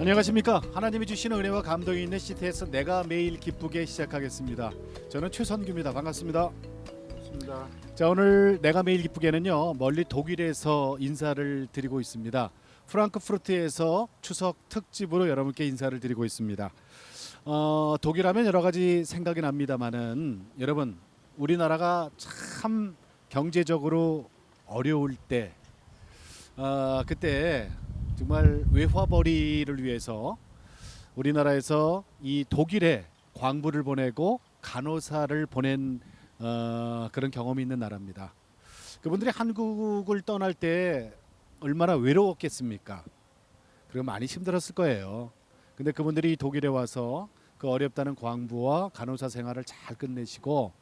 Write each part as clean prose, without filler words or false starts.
안녕하십니까. 하나님이 주시는 은혜와 감동이 있는 CTS 내가 매일 기쁘게 시작하겠습니다. 저는 최선규입니다. 반갑습니다. 반갑습니다. 자, 오늘 내가 매일 기쁘게는요, 멀리 독일에서 인사를 드리고 있습니다. 프랑크푸르트에서 추석 특집으로 여러분께 인사를 드리고 있습니다. 독일하면 여러 가지 생각이 납니다만은 여러분, 우리나라가 참 경제적으로 어려울 때 그때 정말 외화벌이를 위해서 우리나라에서 이 독일에 광부를 보내고 간호사를 보낸 그런 경험이 있는 나라입니다. 그분들이 한국을 떠날 때 얼마나 외로웠겠습니까? 그리고 많이 힘들었을 거예요. 근데 그분들이 독일에 와서 그 어렵다는 광부와 간호사 생활을 잘 끝내시고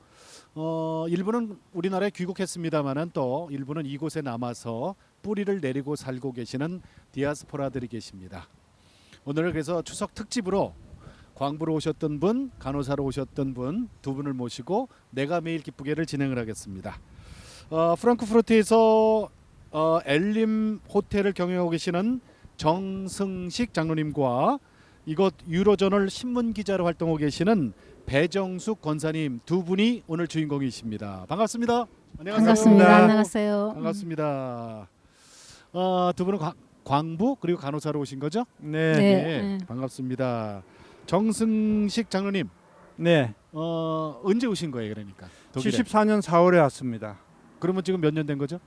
일부는 우리나라에 귀국했습니다만은 또 일부는 이곳에 남아서 뿌리를 내리고 살고 계시는 디아스포라들이 계십니다. 오늘은 그래서 추석 특집으로 광부로 오셨던 분, 간호사로 오셨던 분 두 분을 모시고 내가 매일 기쁘게를 진행을 하겠습니다. 프랑크푸르트에서 엘림 호텔을 경영하고 계시는 정승식 장로님과 이곳 유로저널 신문 기자로 활동하고 계시는 배정숙 권사님 두 분이 오늘 주인공이십니다. 반갑습니다. 안녕하세요. 반갑습니다. 안녕하세요. 반갑습니다. 두 분은 광부 그리고 간호사로 오신 거죠? 네. 네. 반갑습니다. 정승식 장로님, 네. 언제 오신 거예요? 그러니까 독일에. 74년 4월에 왔습니다. 그러면 지금 몇 년 된 거죠?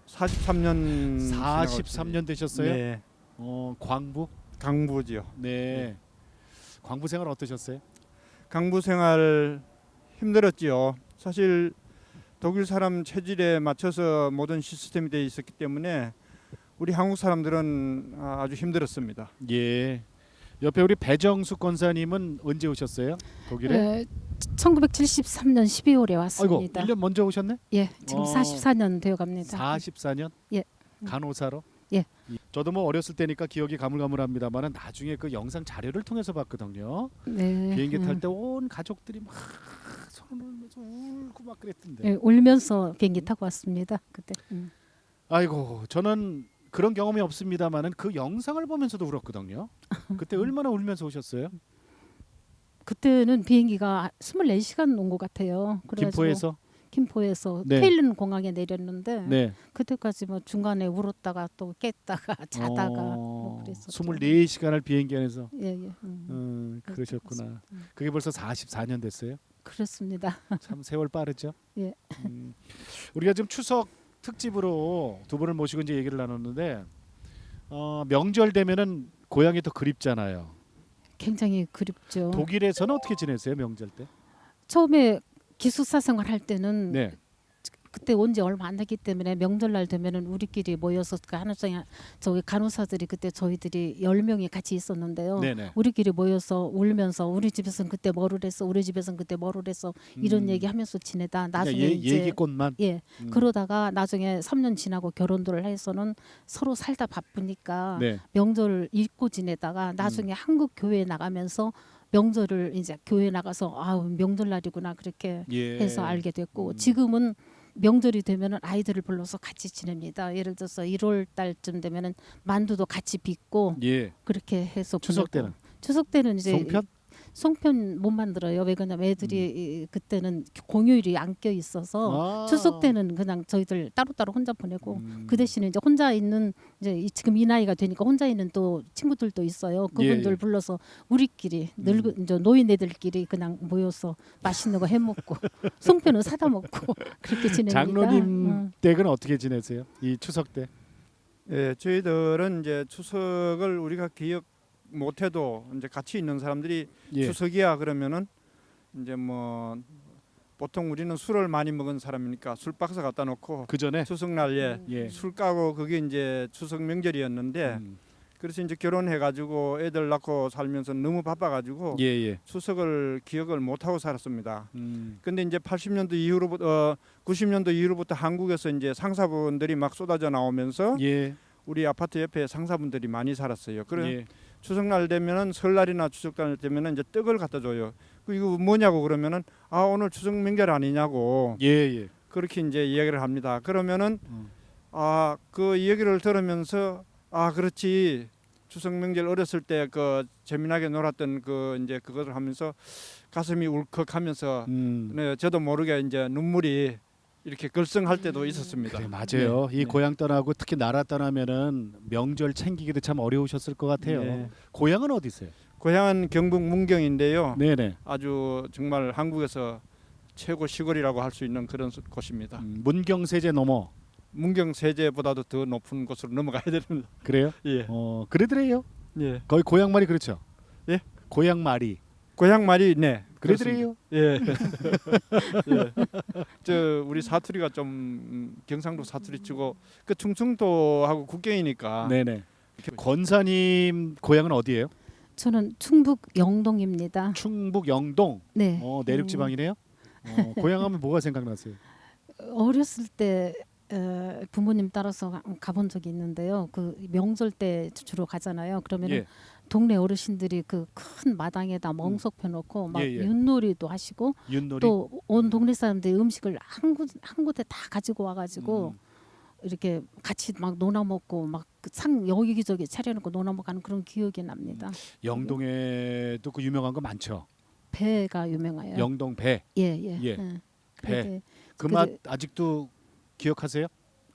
43년 43년 되셨어요? 네. 광부? 강부지요. 네. 광부 생활 어떠셨어요? 강부 생활 힘들었지요. 사실 독일 사람 체질에 맞춰서 모든 시스템이 되어 있었기 때문에 우리 한국 사람들은 아주 힘들었습니다. 예. 옆에 우리 배정숙 권사님은 언제 오셨어요? 독일에? 1973년 12월에 아이고, 왔습니다. 1년 먼저 오셨네? 예, 지금 44년 되어 갑니다. 44년? 예. 간호사로? 예. 저도 뭐 어렸을 때니까 기억이 가물가물합니다만은 나중에 그 영상 자료를 통해서 봤거든요. 네. 비행기 탈 때 온 가족들이 막 손을 올면서 울고 막 그랬던데. 예, 울면서 비행기 타고 왔습니다. 그때. 아이고, 저는 그런 경험이 없습니다만은 그 영상을 보면서도 울었거든요. 그때 얼마나 울면서 오셨어요? 그때는 비행기가 24시간 온 것 같아요. 그래가지고 김포에서? 김포에서 네. 케일른 공항에 내렸는데 네. 그때까지 뭐 중간에 울었다가 또 깼다가 자다가 뭐 그랬었죠. 24시간을 비행기 안에서. 예, 예. 그러셨구나. 그게 벌써 44년 됐어요. 그렇습니다. 참 세월 빠르죠. 예. 우리가 지금 추석 특집으로 두 분을 모시고 이제 얘기를 나눴는데 명절 되면은 고향이 더 그립잖아요. 굉장히 그립죠. 독일에서는 어떻게 지내세요, 명절 때? 처음에 기숙사 생활할 때는 네. 그때 온 지 얼마 안 됐기 때문에 명절날 되면은 우리끼리 모여서 그 간호사 저기 간호사들이 그때 저희들이 10명이 같이 있었는데요. 네네. 우리끼리 모여서 울면서 우리 집에서는 그때 뭐를 했어, 우리 집에서는 그때 뭐를 했어 이런 얘기하면서 지내다 나중에 이제 얘기꽃만. 예 그러다가 나중에 3년 지나고 결혼들을 해서는 서로 살다 바쁘니까 네. 명절을 잊고 지내다가 나중에 한국 교회에 나가면서 명절을 이제 교회 나가서 아우 명절날이구나 그렇게 예. 해서 알게 됐고 지금은 명절이 되면은 아이들을 불러서 같이 지냅니다. 예를 들어서 1월 달쯤 되면은 만두도 같이 빚고 예. 그렇게 해서 추석 보내고. 때는 추석 때는 이제 송편? 송편 못 만들어요. 왜 그러냐면 애들이 그때는 공휴일이 안 껴 있어서 추석 때는 그냥 저희들 따로따로 혼자 보내고 그 대신에 이제 혼자 있는 이제 지금 이 나이가 되니까 혼자 있는 또 친구들도 있어요. 그분들 예. 불러서 우리끼리 늙은 이제 노인네들끼리 그냥 모여서 맛있는 거 해 먹고 송편은 사다 먹고 그렇게 지냅니다. 장로님 댁은 어떻게 지내세요? 이 추석 때? 예, 저희들은 이제 추석을 우리가 기억 못해도 이제 같이 있는 사람들이 예. 추석이야 그러면은 이제 뭐 보통 우리는 술을 많이 먹은 사람이니까 술 박스 갖다 놓고 그 전에 추석날에 예. 술 까고 그게 이제 추석 명절이었는데 그래서 이제 결혼해가지고 애들 낳고 살면서 너무 바빠가지고 예. 추석을 기억을 못하고 살았습니다. 음. 근데 이제 80년도 이후로부터 90년도 이후로부터 한국에서 이제 상사분들이 막 쏟아져 나오면서 예. 우리 아파트 옆에 상사분들이 많이 살았어요. 그래 예. 추석날 되면은 설날이나 추석날 되면은 이제 떡을 갖다 줘요. 그 이거 뭐냐고 그러면은 오늘 추석 명절 아니냐고 예. 그렇게 이제 이야기를 합니다. 그러면은 그 이야기를 들으면서 그렇지 추석 명절 어렸을 때 그 재미나게 놀았던 그 이제 그것을 하면서 가슴이 울컥하면서 네, 저도 모르게 이제 눈물이 이렇게 글썽할 때도 있었습니다. 그래, 맞아요. 네, 이 네. 고향 떠나고 특히 나라 떠나면은 명절 챙기기도 참 어려우셨을 것 같아요. 네. 고향은 어디세요? 고향은 경북 문경인데요. 네네. 아주 정말 한국에서 최고 시골이라고 할 수 있는 그런 곳입니다. 문경세제 넘어 문경 세제보다도 더 높은 곳으로 넘어가야 됩니다. 그래요? 예, 그러더래요. 예. 거의 고향 말이 그렇죠. 예? 고향 말이 고향 말이 네. 그러더래요. 예. 예. 저 우리 사투리가 좀 경상도 사투리 치고 그 충청도하고 국경이니까. 네네. 권사님 고향은 어디예요? 저는 충북 영동입니다. 충북 영동. 네. 내륙 지방이네요. 고향하면 뭐가 생각나세요? 어렸을 때 부모님 따라서 가본 적이 있는데요. 그 명절 때 주로 가잖아요. 그러면 예. 동네 어르신들이 그 큰 마당에다 멍석 펴놓고 막 예, 예. 윷놀이도 하시고 윷놀이. 또 온 동네 사람들이 음식을 한 곳에 다 가지고 와가지고 음. 이렇게 같이 막 논아 먹고 막 상 여기저기 차려놓고 논아 먹고 하는 그런 기억이 납니다. 영동에도 그 유명한 거 많죠. 배가 유명해요. 영동 배. 예예. 예. 배. 그게 그 맛 아직도 기억하세요?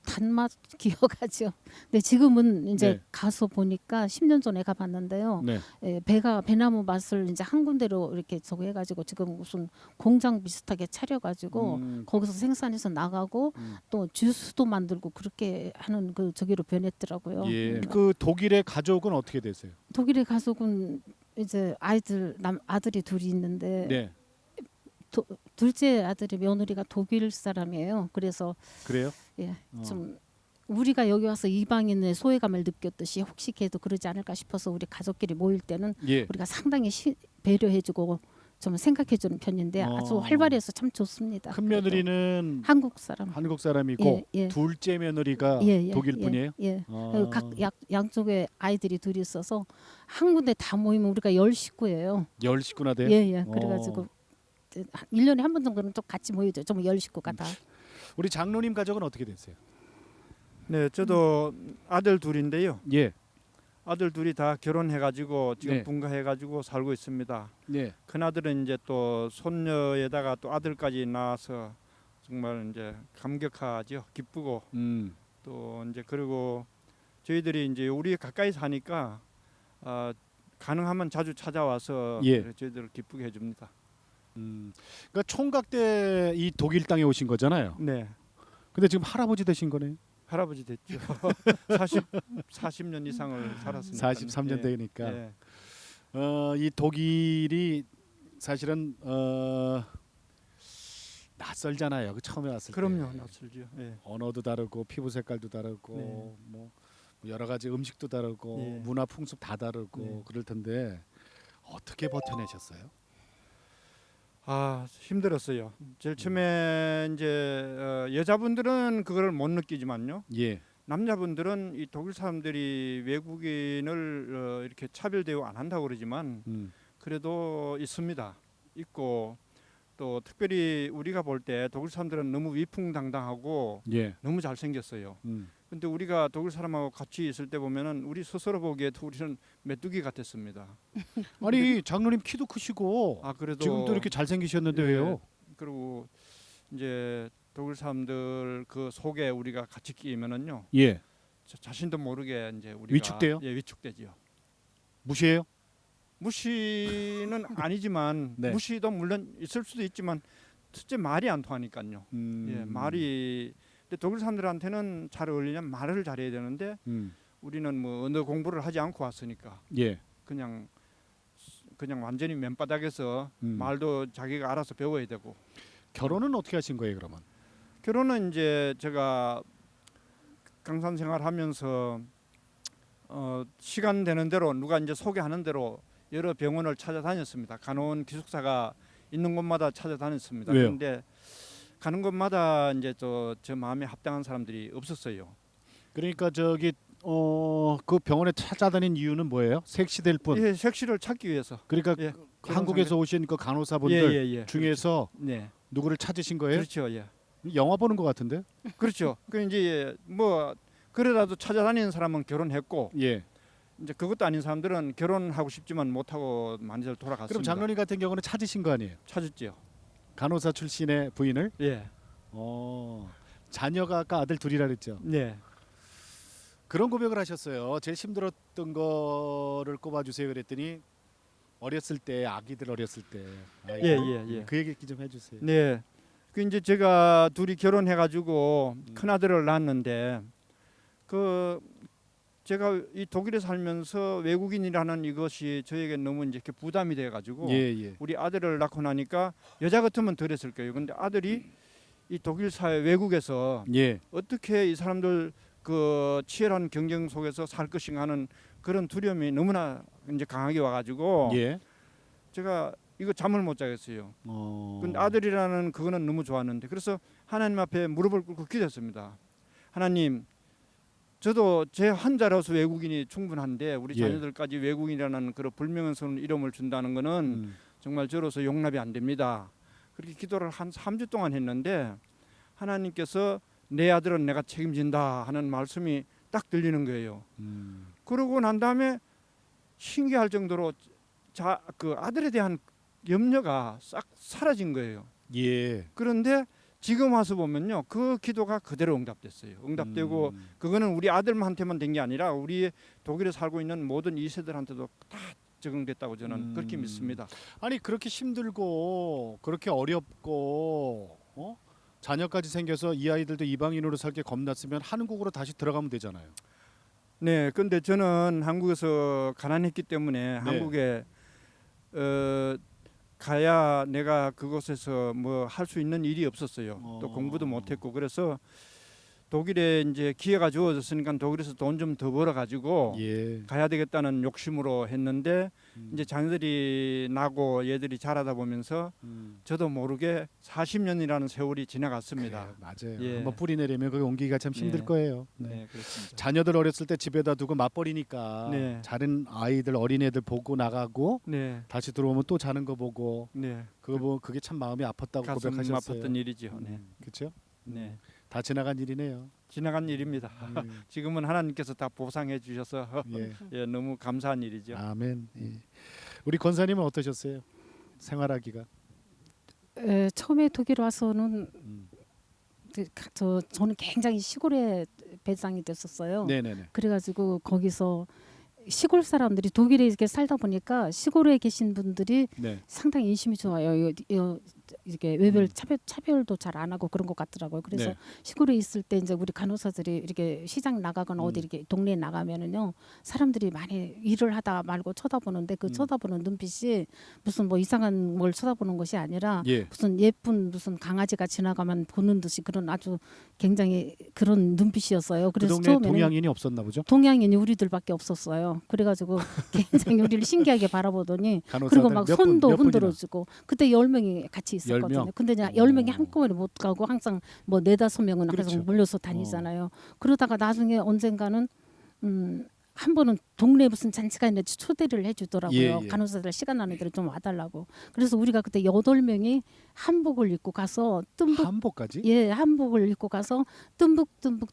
단맛 기억하죠. 근데 지금은 이제 네. 가서 보니까 10년 전에 가봤는데요. 네. 배가 배나무 맛을 이제 한 군데로 이렇게 저거 해가지고 지금 무슨 공장 비슷하게 차려가지고 거기서 생산해서 나가고 또 주스도 만들고 그렇게 하는 그 저기로 변했더라고요. 예. 그 독일의 가족은 어떻게 되세요? 독일의 가족은 이제 아들이 둘이 있는데 네. 둘째 아들이 며느리가 독일 사람이에요. 그래서 그래요? 예, 좀 우리가 여기 와서 이방인의 소외감을 느꼈듯이 혹시 걔도 그러지 않을까 싶어서 우리 가족끼리 모일 때는 예. 우리가 상당히 배려해주고 좀 생각해주는 편인데 아주 활발해서 참 좋습니다. 큰 며느리는 한국 사람. 한국 사람이고 예, 예. 둘째 며느리가 독일 분이에요? 예. 각 양쪽에 아이들이 둘이 있어서 한 군데 다 모이면 우리가 10식구예요. 10식구나 돼요? 예. 그래가지고 1년에 한 번 정도는 좀 같이 모이죠. 좀 10식구가 다. 우리 장로님 가족은 어떻게 됐어요? 네, 저도 아들 둘인데요. 예. 아들 둘이 다 결혼해가지고 지금 네. 분가해가지고 살고 있습니다. 네. 큰 아들은 이제 또 손녀에다가 또 아들까지 낳아서 정말 이제 감격하죠. 기쁘고 또 이제 그리고 저희들이 이제 우리 가까이 사니까 가능하면 자주 찾아와서 예. 저희들을 기쁘게 해줍니다. 그러니까 총각 때 이 독일 땅에 오신 거잖아요. 네, 근데 지금 할아버지 되신 거네요. 할아버지 됐죠. 40년 이상을 살았으니까. 43년 되니까. 예. 이 독일이 사실은 낯설잖아요. 그 처음에 왔을 때. 그럼요, 낯설죠. 예. 언어도 다르고 피부 색깔도 다르고 네. 뭐 여러 가지 음식도 다르고 예. 문화 풍습 다 다르고 네. 그럴 텐데 어떻게 버텨내셨어요? 힘들었어요. 제일 처음에 이제 여자분들은 그걸 못 느끼지만요. 예. 남자분들은 이 독일 사람들이 외국인을 이렇게 차별 대우 안 한다고 그러지만 그래도 있습니다. 있고 또 특별히 우리가 볼 때 독일 사람들은 너무 위풍당당하고 예. 너무 잘생겼어요. 근데 우리가 독일 사람하고 같이 있을 때 보면은 우리 스스로 보기에도 우리는 메뚜기 같았습니다. 아니 장로님 키도 크시고 그래도 지금도 이렇게 잘생기셨는데 예. 왜요? 그리고 이제 독일 사람들 그 속에 우리가 같이 끼면은요. 예. 자신도 모르게 이제 우리가 위축돼요? 예, 위축되지요. 무시해요? 무시는 아니지만 네. 무시도 물론 있을 수도 있지만 첫째 말이 안 통하니까요. 예, 말이 근데 독일 사람들한테는 잘 어울리려면 말을 잘해야 되는데 우리는 뭐 언어 공부를 하지 않고 왔으니까 예. 그냥 완전히 맨바닥에서 말도 자기가 알아서 배워야 되고. 결혼은 어떻게 하신 거예요, 그러면? 결혼은 이제 제가 강산 생활하면서 시간 되는 대로 누가 이제 소개하는 대로 여러 병원을 찾아다녔습니다. 간호원 기숙사가 있는 곳마다 찾아다녔습니다. 왜요? 그런데 가는 곳마다 이제 저 마음에 합당한 사람들이 없었어요. 그러니까 저기 그 병원에 찾아다닌 이유는 뭐예요? 섹시될 뿐. 예, 색시를 찾기 위해서. 그러니까 예, 한국에서 오신 그 간호사분들 예. 중에서 네, 누구를 찾으신 거예요? 그렇죠, 예, 영화 보는 것 같은데? 그렇죠. 그 이제 뭐 그래라도 찾아다니는 사람은 결혼했고 예. 이제 그것도 아닌 사람들은 결혼하고 싶지만 못하고 많이들 돌아갔습니다. 그럼 장로님 같은 경우는 찾으신 거 아니에요? 찾았죠. 간호사 출신의 부인을? 예. 자녀가 아까 아들 둘이라 그랬죠. 네. 그런 고백을 하셨어요. 제일 힘들었던 거를 꼽아주세요. 그랬더니 어렸을 때 아기들 어렸을 때. 아이고. 예. 그 얘기 좀 해주세요. 네. 그 이제 제가 둘이 결혼해가지고 큰 아들을 낳았는데 그 제가 이 독일에 살면서 외국인이라는 이것이 저에게 너무 이제 이렇게 부담이 돼가지고 예. 우리 아들을 낳고 나니까 여자 같으면 덜했을 거예요. 근데 아들이 이 독일 사회 외국에서 예. 어떻게 이 사람들 그 치열한 경쟁 속에서 살 것인가 하는 그런 두려움이 너무나 이제 강하게 와가지고 예. 제가 이거 잠을 못 자겠어요. 근데 아들이라는 그거는 너무 좋았는데 그래서 하나님 앞에 무릎을 꿇고 기도했습니다. 하나님, 저도 제 한자라서 외국인이 충분한데 우리 예. 자녀들까지 외국인이라는 그런 불명예스러운 이름을 준다는 거는 정말 저로서 용납이 안 됩니다. 그렇게 기도를 한 3주 동안 했는데 하나님께서 내 아들은 내가 책임진다 하는 말씀이 딱 들리는 거예요. 그러고 난 다음에 신기할 정도로 그 아들에 대한 염려가 싹 사라진 거예요. 예. 그런데 지금 와서 보면요, 그 기도가 그대로 응답됐어요. 응답되고 그거는 우리 아들한테만 된 게 아니라 우리 독일에 살고 있는 모든 2세들한테도 다 적용됐다고 저는 그렇게 믿습니다. 아니 그렇게 힘들고 그렇게 어렵고 자녀까지 생겨서 이 아이들도 이방인으로 살게 겁났으면 한국으로 다시 들어가면 되잖아요. 네, 근데 저는 한국에서 가난했기 때문에 네. 한국에 가야 내가 그곳에서 뭐 할 수 있는 일이 없었어요. 또 공부도 못했고 그래서 독일에 이제 기회가 주어졌으니까 독일에서 돈 좀 더 벌어 가지고 예. 가야 되겠다는 욕심으로 했는데 이제 자녀들이 나고 얘들이 자라다 보면서 저도 모르게 40년이라는 세월이 지나갔습니다. 그래, 맞아요. 예. 한번 뿌리 내리면 그게 옮기기가 참 힘들 예. 거예요. 네, 그렇습니다. 자녀들 어렸을 때 집에다 두고 맞벌이니까 네. 자는 아이들 어린애들 보고 나가고 네, 다시 들어오면 또 자는 거 보고 네, 그거 보고 그게 참 마음이 아팠다고 가슴 고백하셨어요. 아팠던 일이죠. 네, 그렇죠? 네, 다 지나간 일이네요. 지나간 일입니다. 지금은 하나님께서 다 보상해 주셔서 예. 예, 너무 감사한 일이죠. 아멘. 예. 우리 권사님은 어떠셨어요? 생활하기가? 처음에 독일 와서는 음. 저는 굉장히 시골에 배상이 됐었어요. 네네네. 그래가지고 거기서 시골 사람들이 독일에 이렇게 살다 보니까 시골에 계신 분들이 네. 상당히 인심이 좋아요. 이렇게 외별 차별도 잘 안 하고 그런 것 같더라고요. 그래서 네. 시골에 있을 때 이제 우리 간호사들이 이렇게 시장 나가거나 어디 이렇게 동네에 나가면은요 사람들이 많이 일을 하다 말고 쳐다보는데 그 쳐다보는 눈빛이 무슨 뭐 이상한 뭘 쳐다보는 것이 아니라 예. 무슨 예쁜 무슨 강아지가 지나가면 보는 듯이 그런 아주 굉장히 그런 눈빛이었어요. 그 그래서 동네 처음에는 동양인이 없었나 보죠? 동양인이 우리들밖에 없었어요. 그래가지고 굉장히 우리를 신기하게 바라보더니 간호사들 그리고 막 몇 분, 손도 몇 분이나? 흔들어주고 그때 10명이 같이 있었거든요. 10명? 근데 이제 10명이 한꺼번에 못 가고 항상 뭐 4-5명은 그렇죠. 항상 몰려서 다니잖아요. 그러다가 나중에 언젠가는 한 번은 동네에 무슨 잔치가 있는데 초대를 해주더라고요. 예, 예. 간호사들 시간 나는 대로 좀 와달라고. 그래서 우리가 그때 8명이 한복을 입고 가서 한복까지? 예, 한복을 입고 가서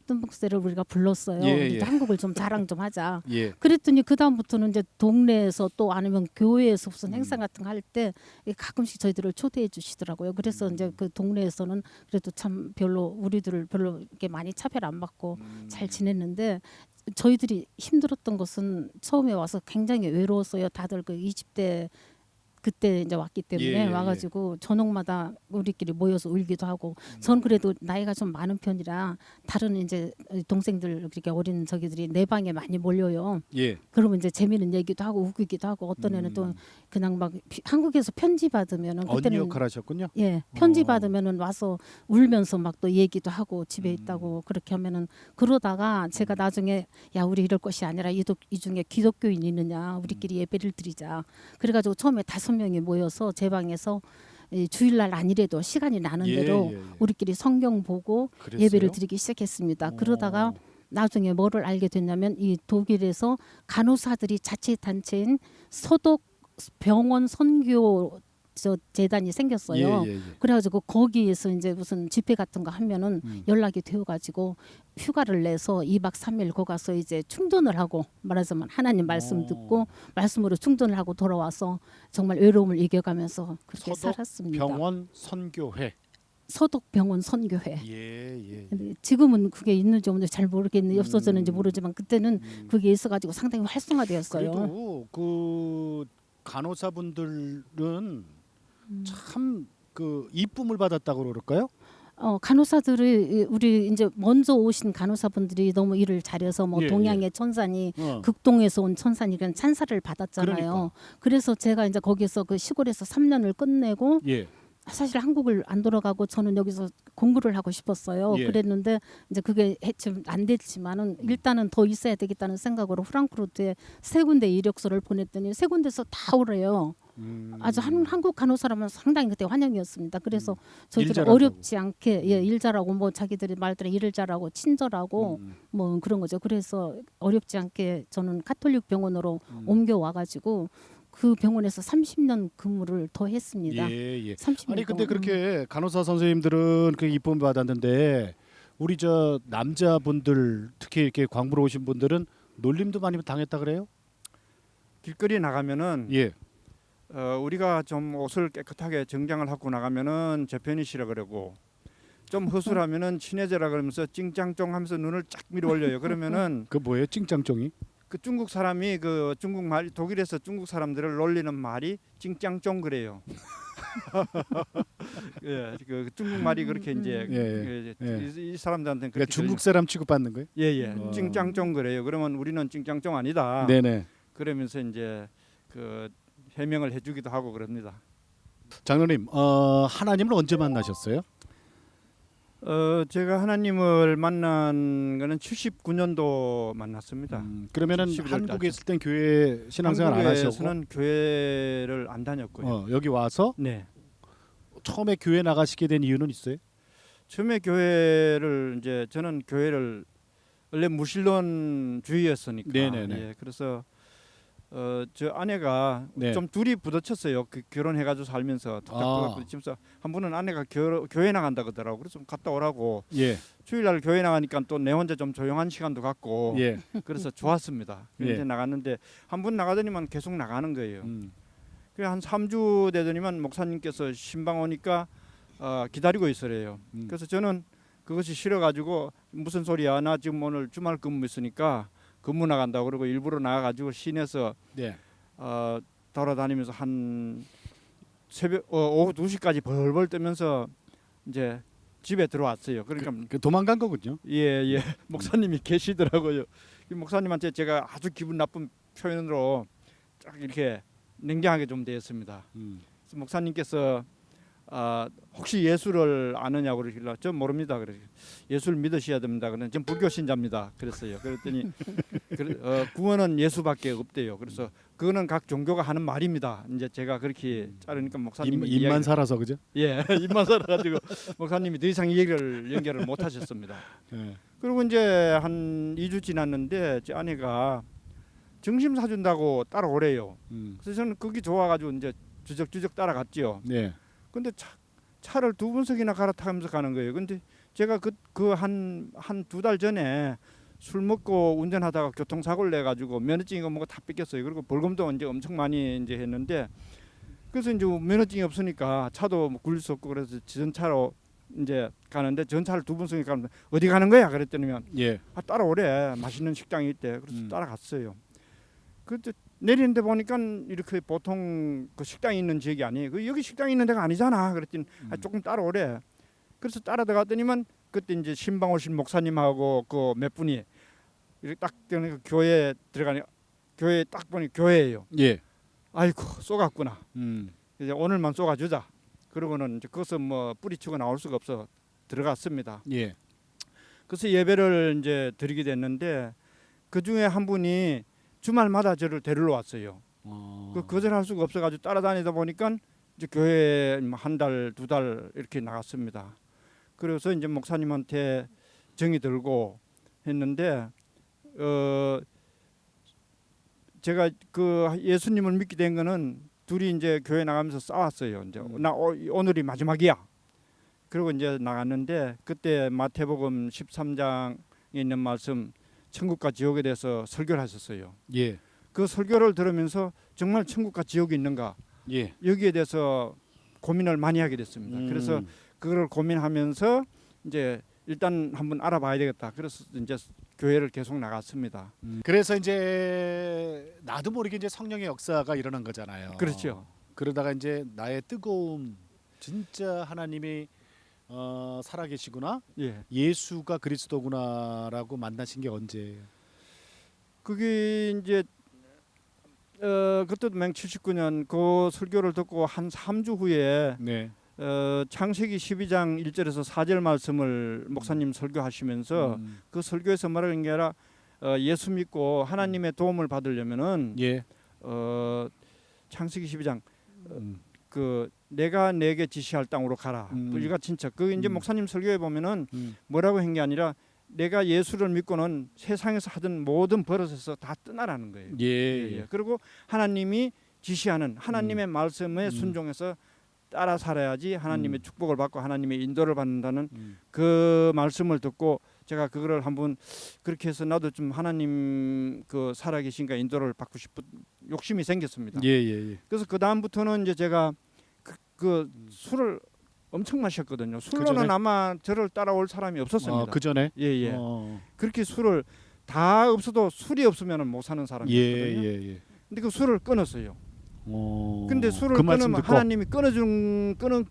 뜸북세를 우리가 불렀어요. 예, 우리도 예. 한국을 좀 자랑 좀 하자. 예. 그랬더니 그 다음부터는 이제 동네에서 또 아니면 교회에서 무슨 음. 행사 같은 거 할 때 가끔씩 저희들을 초대해 주시더라고요. 그래서 이제 그 동네에서는 그래도 참 우리들을 별로 이렇게 많이 차별 안 받고 잘 지냈는데 저희들이 힘들었던 것은 처음에 와서 굉장히 외로웠어요. 다들 그 20대 그때 이제 왔기 때문에 예, 예, 와가지고 저녁마다 우리끼리 모여서 울기도 하고 전 그래도 나이가 좀 많은 편이라 다른 이제 동생들 그렇게 어린 저기들이 내 방에 많이 몰려요. 예. 그러면 이제 재미있는 얘기도 하고 웃기기도 하고 어떤 애는 또 그냥 막 한국에서 편지 받으면은 언니 그때는 역할 하셨군요. 예 편지 받으면은 와서 울면서 막 또 얘기도 하고 집에 있다고 그렇게 하면은 그러다가 제가 나중에 야 우리 이럴 것이 아니라 이 중에 기독교인이 있느냐 우리끼리 예배를 드리자 그래가지고 처음에 5명이 모여서 제 방에서 주일날 아니래도 시간이 나는 예, 대로 예, 예. 우리끼리 성경 보고 그랬어요? 예배를 드리기 시작했습니다. 그러다가 나중에 뭐를 알게 됐냐면 이 독일에서 간호사들이 자치단체인 서독 병원 선교 저 재단이 생겼어요. 예, 예, 예. 그래가지고 거기에서 이제 무슨 집회 같은 거 하면은 음. 연락이 되어가지고 휴가를 내서 2박 3일 거 가서 이제 충전을 하고 말하자면 하나님 말씀 오. 듣고 말씀으로 충전을 하고 돌아와서 정말 외로움을 이겨가면서 그렇게 서독 살았습니다. 병원 선교회. 서독병원 선교회. 예, 예. 근데 지금은 그게 있는지 없는지 잘 모르겠는데 없어졌는지 음. 모르지만 그때는 그게 있어가지고 상당히 활성화되었어요. 그래도 그 간호사분들은 참 그 이쁨을 받았다고 그럴까요? 간호사들이 우리 이제 먼저 오신 간호사분들이 너무 일을 잘해서 뭐 예, 동양의 천산이 어. 극동에서 온 천산이라는 찬사를 받았잖아요. 그러니까. 그래서 제가 이제 거기서 그 시골에서 3년을 끝내고 예. 사실 한국을 안 돌아가고 저는 여기서 공부를 하고 싶었어요. 예. 그랬는데 이제 그게 좀 안 됐지만은 일단은 더 있어야 되겠다는 생각으로 프랑크푸르트에 세 군데 이력서를 보냈더니 세 군데서 다 오래요. 아주 한국 간호사라면 상당히 그때 환영이었습니다. 그래서 일 저희들은 잘한다고. 어렵지 않게 일 잘하고 뭐 자기들이 말대로 일을 잘하고 친절하고 뭐 그런 거죠. 그래서 어렵지 않게 저는 카톨릭 병원으로 옮겨와 가지고 그 병원에서 30년 근무를 더 했습니다. 예, 예. 30년 아니 근데 동안. 그렇게 간호사 선생님들은 그 이쁨 받았는데 우리 저 남자분들 특히 이렇게 광부로 오신 분들은 놀림도 많이 당했다 그래요? 길거리 나가면은 예. 우리가 좀 옷을 깨끗하게 정장을 하고 나가면은 제 편이시라 그러고 좀 허술하면은 친해져라 그러면서 찡짱쫑 하면서 눈을 쫙 밀어 올려요. 그러면은 그 뭐예요? 찡짱쫑이? 그 중국 사람이 그 중국 말 독일에서 중국 사람들을 놀리는 말이 찡짱쫑 그래요. 예, 그 중국 말이 그렇게 이제 이 사람들한테는 그러니까 그렇게 중국 사람 취급받는 거예요? 예예 어. 찡짱쫑 그래요. 그러면 우리는 찡짱쫑 아니다. 네네. 그러면서 이제 그 해명을 해주기도 하고 그럽니다. 장로님, 하나님을 언제 만나셨어요? 제가 하나님을 만난 거는 79년도 만났습니다. 그러면은 11월 한국에 달쯤. 있을 땐 교회 신앙생활 안 하셨고 한국에서는 교회를 안 다녔고요. 여기 와서 네. 처음에 교회 나가시게 된 이유는 있어요? 처음에 교회를 이제 저는 교회를 원래 무신론주의였으니까. 네네네. 예, 그래서 저 아내가 네. 좀 둘이 부딪혔어요. 결혼해가지고 살면서 툭탁툭탁 부딪히면서 한 번은 아내가 교회 나간다 그러더라고. 그래서 좀 갔다 오라고. 예. 주일날 교회 나가니까 또 내 혼자 좀 조용한 시간도 갖고. 예. 그래서 좋았습니다. 예. 이제 나갔는데 한 번 나가더니만 계속 나가는 거예요. 음. 그래 한 3주 되더니만 목사님께서 신방 오니까 기다리고 있으래요. 그래서 저는 그것이 싫어가지고 무슨 소리야 나 지금 오늘 주말 근무 있으니까 근무 나간다고 그러고 일부러 나가가지고 시내에서 네. 돌아다니면서 한 새벽 오후 2시까지 벌벌 떠면서 이제 집에 들어왔어요. 그러니까 그 도망간 거군요. 예 목사님이 계시더라고요. 이 목사님한테 제가 아주 기분 나쁜 표현으로 쫙 이렇게 냉정하게 좀 대했습니다. 그래서 목사님께서 혹시 예수를 아느냐고 그러길래 저 모릅니다. 그래 예수를 믿으셔야 됩니다. 그는 전 불교 신자입니다. 그랬어요. 그랬더니 구원은 예수밖에 없대요. 그래서 그거는 각 종교가 하는 말입니다. 이제 제가 그렇게 자르니까 목사님이 입만 살아서 그죠? 예 입만 살아가지고 목사님이 더 이상 얘기를 연결을 못 하셨습니다. 예. 그리고 이제 한 2주 지났는데 제 아내가 점심 사준다고 따라오래요. 그래서 저는 그게 좋아가지고 이제 주적주적 따라갔죠. 네. 근데 차를 2번씩이나 갈아타면서 가는 거예요. 근데 제가 그 한 2달 전에 술 먹고 운전하다가 교통사고를 내 가지고 면허증이고 뭐가 다 뺏겼어요. 그리고 벌금도 이제 엄청 많이 이제 했는데 그래서 이제 면허증이 없으니까 차도 뭐 굴릴 수 없고 그래서 전차로 이제 가는데 전차를 2번씩이나 가면 어디 가는 거야? 그랬더니면 예. 따라오래. 맛있는 식당이 있대. 그래서 따라갔어요. 그때 내리는데 보니까 이렇게 보통 그 식당이 있는 지역이 아니에요. 그 여기 식당이 있는 데가 아니잖아. 그랬더니 조금 따라오래. 그래서 따라들어갔더니만 그때 이제 신방 오신 목사님하고 그 몇 분이 이렇게 딱 그 교회에 들어가니 교회 딱 보니 교회예요. 예. 아이고 쏘갔구나. 음. 이제 오늘만 쏘가주자. 그러고는 이제 그것은 뭐 뿌리치고 나올 수가 없어 들어갔습니다. 예. 그래서 예배를 이제 드리게 됐는데 그 중에 한 분이 주말마다 저를 데리러 왔어요. 그 거절할 수가 없어가지고 따라다니다 보니까 이제 교회 한 달, 2달 이렇게 나갔습니다. 그래서 이제 목사님한테 정이 들고 했는데 제가 그 예수님을 믿게 된 거는 둘이 이제 교회 나가면서 싸웠어요. 이제 음. 나 오늘이 마지막이야. 그리고 이제 나갔는데 그때 마태복음 13장에 있는 말씀 천국과 지옥에 대해서 설교를 하셨어요. 예. 그 설교를 들으면서 정말 천국과 지옥이 있는가 예. 여기에 대해서 고민을 많이 하게 됐습니다. 그래서 그걸 고민하면서 이제 일단 한번 알아봐야 되겠다. 그래서 이제 교회를 계속 나갔습니다. 그래서 이제 나도 모르게 이제 성령의 역사가 일어난 거잖아요. 그렇죠. 그러다가 이제 나의 뜨거움, 진짜 하나님이 살아계시구나, 예. 예수가 그리스도구나라고 만나신 게 언제예요? 그게 이제 그때도 맹 79년 그 설교를 듣고 한 3주 후에 네. 창세기 12장 1절에서 4절 말씀을 목사님 설교하시면서 그 설교에서 말하는 게 아니라 예수 믿고 하나님의 도움을 받으려면은 예. 창세기 12장 음. 그 내가 내게 지시할 땅으로 가라. 우리가 진짜 그 이제 목사님 설교에 보면은 뭐라고 한 게 아니라 내가 예수를 믿고는 세상에서 하던 모든 버릇에서 다 떠나라는 거예요. 예. 그리고 하나님이 지시하는 하나님의 말씀에 순종해서 따라 살아야지 하나님의 축복을 받고 하나님의 인도를 받는다는 그 말씀을 듣고 제가 그거를 한번 그렇게 해서 나도 좀 하나님 그 살아계신가 인도를 받고 싶은 욕심이 생겼습니다. 예. 그래서 그 다음부터는 이제 제가 그 술을 엄청 마셨거든요. 술로는 그전에? 아마 저를 따라올 사람이 없었습니다. 그 전에. 예. 그렇게 술을 다 없어도 술이 없으면 못 사는 사람이었거든요. 예. 근데 그 술을 끊었어요. 근데 술을 그 말씀 끊으면 듣고. 하나님이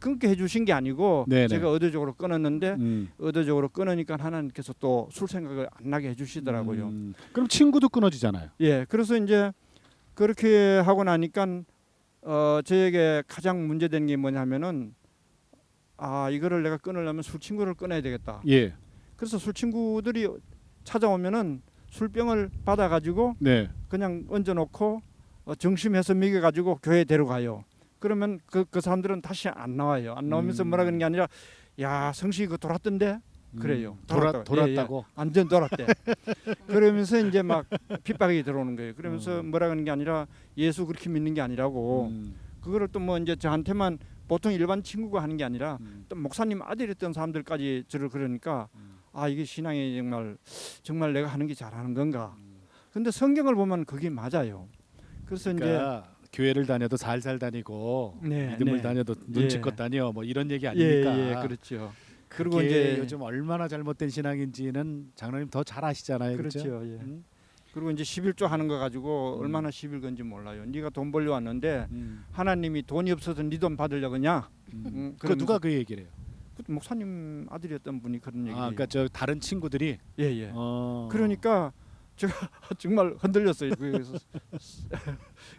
끊게 해주신 게 아니고 네네. 제가 의도적으로 끊었는데 의도적으로 끊으니까 하나님께서 또 술 생각을 안 나게 해주시더라고요. 그럼 친구도 끊어지잖아요. 예, 그래서 이제 그렇게 하고 나니까 저에게 가장 문제된 게 뭐냐면은 이거를 내가 끊으려면 술 친구를 끊어야 되겠다. 예. 그래서 술 친구들이 찾아오면은 술병을 받아가지고 네. 그냥 얹어놓고 정심해서 먹여가지고 교회 데려가요. 그러면 그 사람들은 다시 안 나와요. 안 나오면서 뭐라 그러는 게 아니라 야 성시 이거 돌았던데 그래요. 돌았다고. 예. 완전 돌았대. 그러면서 이제 막 핍박이 들어오는 거예요. 그러면서 뭐라 그러는 게 아니라 예수 그렇게 믿는 게 아니라고 그거를 또 뭐 이제 저한테만 보통 일반 친구가 하는 게 아니라 또 목사님 아들이었던 사람들까지 저를 그러니까 이게 신앙이 정말 내가 하는 게 잘하는 건가. 근데 성경을 보면 그게 맞아요. 그래서 그러니까 교회를 다녀도 살살 다니고 믿음을 다녀도 눈치껏 다녀 뭐 이런 얘기 아닙니까? 예, 그렇죠. 그리고 그게 이제 요즘 얼마나 잘못된 신앙인지는 장로님 더 잘 아시잖아요. 그렇죠. 예. 그리고 이제 11조 하는 거 가지고 얼마나 11건지 몰라요. 네가 돈 벌려 왔는데 하나님이 돈이 없어서 네 돈 받으려고냐? 그 누가 그 얘기를 해요? 목사님 아들이었던 분이 그런 얘기예요. 그러니까 저 다른 친구들이 예. 그러니까 제가 정말 흔들렸어요. 그래서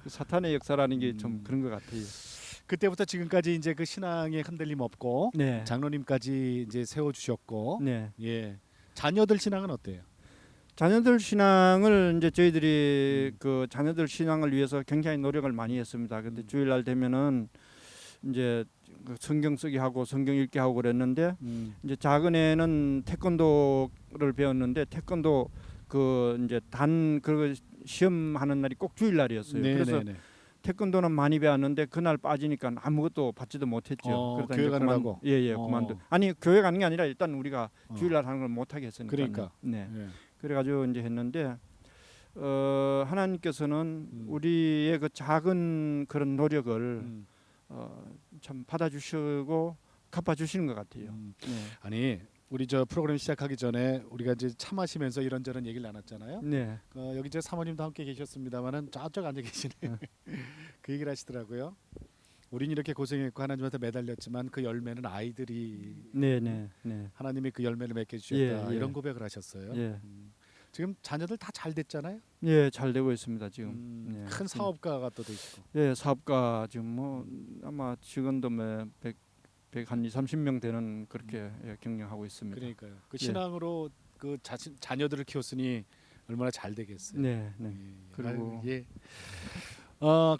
사탄의 역사라는 게 좀 그런 것 같아요. 그때부터 지금까지 이제 그 신앙에 흔들림 없고 네. 장로님까지 이제 세워 주셨고 네. 예. 자녀들 신앙은 어때요? 자녀들 신앙을 이제 저희들이 그 자녀들 신앙을 위해서 굉장히 노력을 많이 했습니다. 근데 주일날 되면은 이제 그 성경 쓰기 하고 성경 읽기 하고 그랬는데 이제 작은 애는 태권도를 배웠는데 태권도 그 이제 그 시험 하는 날이 꼭 주일날이었어요. 그래서 태권도는 많이 배웠는데 그날 빠지니까 아무것도 받지도 못했죠. 그러다 교회 이제 가느라고. 그만두. 아니 교회 가는 게 아니라 일단 우리가 주일날 하는 걸 못하게 했으니까. 그러니까. 네. 예. 그래가지고 이제 했는데 하나님께서는 우리의 그 작은 그런 노력을 참 받아주시고 갚아주시는 것 같아요. 네. 아니 우리 저 프로그램 시작하기 전에 우리가 이제 차 마시면서 이런저런 얘기를 나눴잖아요. 네. 여기 저 사모님도 함께 계셨습니다만은 저쪽 앉아 계시네요. 그 얘기를 하시더라고요. 우린 이렇게 고생했고 하나님한테 매달렸지만 그 열매는 아이들이 네. 하나님이 그 열매를 맺게 주셨다. 예. 이런 고백을 하셨어요. 예. 지금 자녀들 다 잘 됐잖아요. 예, 잘 되고 있습니다 지금. 네. 큰 사업가가 또 되시고. 예, 사업가 지금 뭐 아마 직원도 한 30명 되는 그렇게 경영하고 있습니다. 그러니까요. 그 신앙으로 그 자녀들을 키웠으니 얼마나 잘 되겠어요. 네. 예. 그리고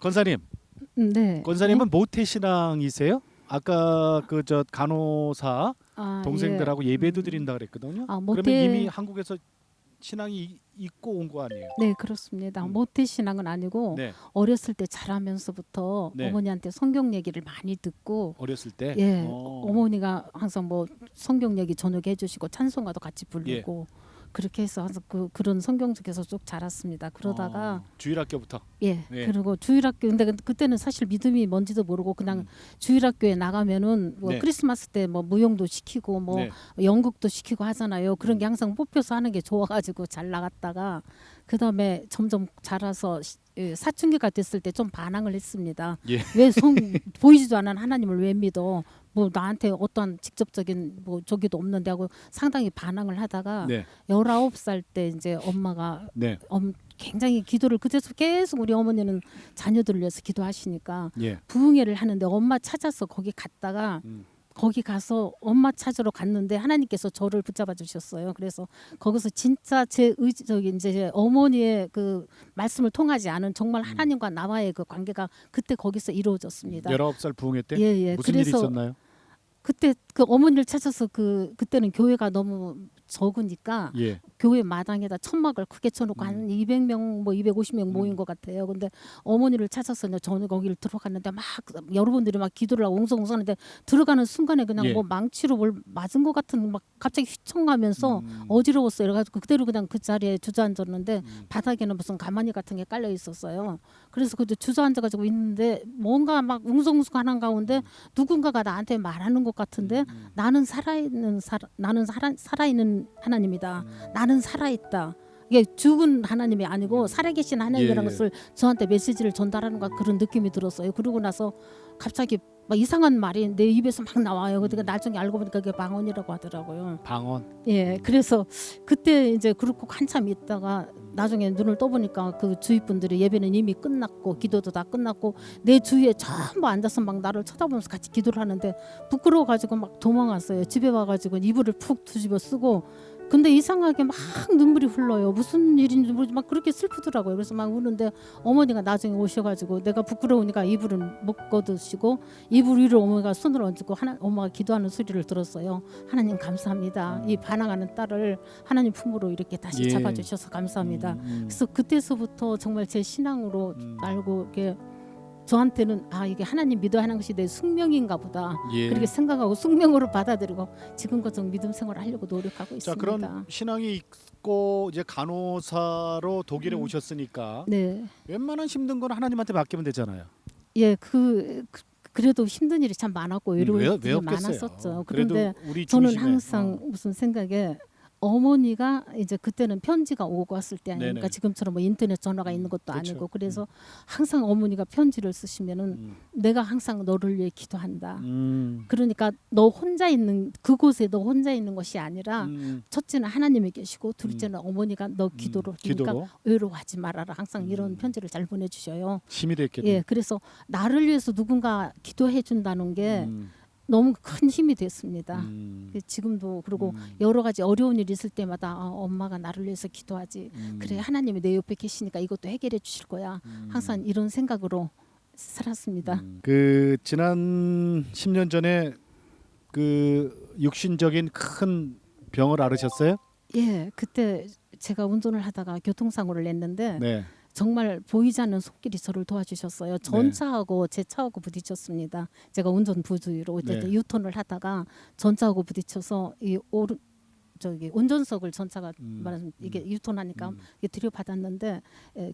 권사님. 네. 권사님은 모태 신앙이세요? 아까 그 저 간호사 아, 동생들하고 예배도 드린다 그랬거든요. 모태 그러면 이미 한국에서 신앙이 있고 온 거 아니에요? 네, 그렇습니다. 모태 신앙은 아니고 네. 어렸을 때 자라면서부터 네. 어머니한테 성경 얘기를 많이 듣고 어렸을 때. 예, 어머니가 항상 뭐 성경 얘기 저녁에 해주시고 찬송가도 같이 부르고 그렇게 해서 항상 그런 성경 속에서 쭉 자랐습니다. 그러다가 주일학교부터. 예, 예. 그리고 주일학교 근데 그때는 사실 믿음이 뭔지도 모르고 그냥 주일학교에 나가면은 뭐 네. 크리스마스 때 뭐 무용도 시키고 뭐 네. 연극도 시키고 하잖아요. 그런 게 항상 뽑혀서 하는 게 좋아가지고 잘 나갔다가 그 다음에 점점 자라서 사춘기가 됐을 때 좀 반항을 했습니다. 예. 왜 보이지도 않은 하나님을 왜 믿어? 뭐 나한테 어떠한 직접적인 뭐 저기도 없는데 하고 상당히 반항을 하다가 네. 19살 때 이제 엄마가 네. 굉장히 기도를 그때서 계속 우리 어머니는 자녀들을 위해서 기도하시니까 예. 부흥회를 하는데 엄마 찾아서 거기 갔다가 거기 가서 엄마 찾으러 갔는데 하나님께서 저를 붙잡아 주셨어요. 그래서 거기서 진짜 제 저기 이제 어머니의 그 말씀을 통하지 않은 정말 하나님과 나와의 그 관계가 그때 거기서 이루어졌습니다. 19살 부흥회 때 예. 무슨 일이 그래서 있었나요? 그때 그 어머니를 찾아서 그때는 교회가 너무 적으니까 예. 교회 마당에다 천막을 크게 쳐놓고 한 200명 뭐 250명 모인 것 같아요. 근데 어머니를 찾아서 저는 거기를 들어갔는데 막 여러분들이 막 기도를 하고 웅성웅성하는데 들어가는 순간에 그냥 예. 뭐 망치로 뭘 맞은 것 같은 막 갑자기 휘청하면서 어지러웠어요. 그래가지고 그대로 그냥 그 자리에 주저앉았는데 바닥에는 무슨 가마니 같은 게 깔려 있었어요. 그래서 그때 주저앉아가지고 있는데 뭔가 막 웅성웅성하는 가운데 누군가가 나한테 말하는 것 같은데 나는 살아있는 하나님이다. 나는 살아있다. 이게 죽은 하나님이 아니고 살아계신 하나님이라는 예. 것을 저한테 메시지를 전달하는 것 그런 느낌이 들었어요. 그러고 나서 갑자기 막 이상한 말이 내 입에서 막 나와요. 그러니까 나중에 알고 보니까 그게 방언이라고 하더라고요. 방언. 예, 그래서 그때 이제 그렇고 한참 있다가 나중에 눈을 떠보니까 그 주위 분들이 예배는 이미 끝났고 기도도 다 끝났고 내 주위에 전부 앉아서 막 나를 쳐다보면서 같이 기도를 하는데 부끄러워가지고 막 도망왔어요. 집에 와가지고 이불을 푹 뒤집어 쓰고 근데 이상하게 막 눈물이 흘러요. 무슨 일인지 모르지 막 그렇게 슬프더라고요. 그래서 막 우는데 어머니가 나중에 오셔가지고 내가 부끄러우니까 이불은 못 걷으시고 이불 위로 어머니가 손을 얹고 엄마가 기도하는 소리를 들었어요. 하나님 감사합니다. 이 반항하는 딸을 하나님 품으로 이렇게 다시 예. 잡아주셔서 감사합니다. 그래서 그때서부터 정말 제 신앙으로 알고 이렇게 저한테는 이게 하나님 믿어야 하는 것이 내 숙명인가 보다. 예. 그렇게 생각하고 숙명으로 받아들이고 지금껏 믿음 생활을 하려고 노력하고 자, 있습니다. 그런 신앙이 있고 이제 간호사로 독일에 오셨으니까 네, 웬만한 힘든 건 하나님한테 맡기면 되잖아요. 예, 그래도 힘든 일이 참 많았고 외로운 왜 일이 없겠어요? 많았었죠. 그래도 그런데 우리 저는 중심에, 항상 무슨 생각에 어머니가 이제 그때는 편지가 오고 왔을 때 아닙니까? 네네. 지금처럼 뭐 인터넷 전화가 있는 것도 그렇죠. 아니고 그래서 항상 어머니가 편지를 쓰시면은 내가 항상 너를 위해 기도한다. 그러니까 너 혼자 있는 그곳에 너 혼자 있는 것이 아니라 첫째는 하나님이 계시고 둘째는 어머니가 너 기도로 그러니까 기도로 외로워하지 말아라. 항상 이런 편지를 잘 보내주셔요. 힘이 됐겠네요. 예, 그래서 나를 위해서 누군가 기도해 준다는 게 너무 큰 힘이 됐습니다. 지금도 그리고 여러 가지 어려운 일이 있을 때마다 엄마가 나를 위해서 기도하지. 그래 하나님이 내 옆에 계시니까 이것도 해결해 주실 거야. 항상 이런 생각으로 살았습니다. 그 지난 10년 전에 그 육신적인 큰 병을 앓으셨어요? 예, 그때 제가 운전을 하다가 교통사고를 냈는데 네. 정말 보이지 않는 손길이 저를 도와주셨어요. 전차하고 제 차하고 부딪혔습니다. 제가 운전 부주의로 네. 유턴을 하다가 전차하고 부딪혀서 운전석을 전차가 말하자면 이게 유턴하니까 이게 들여받았는데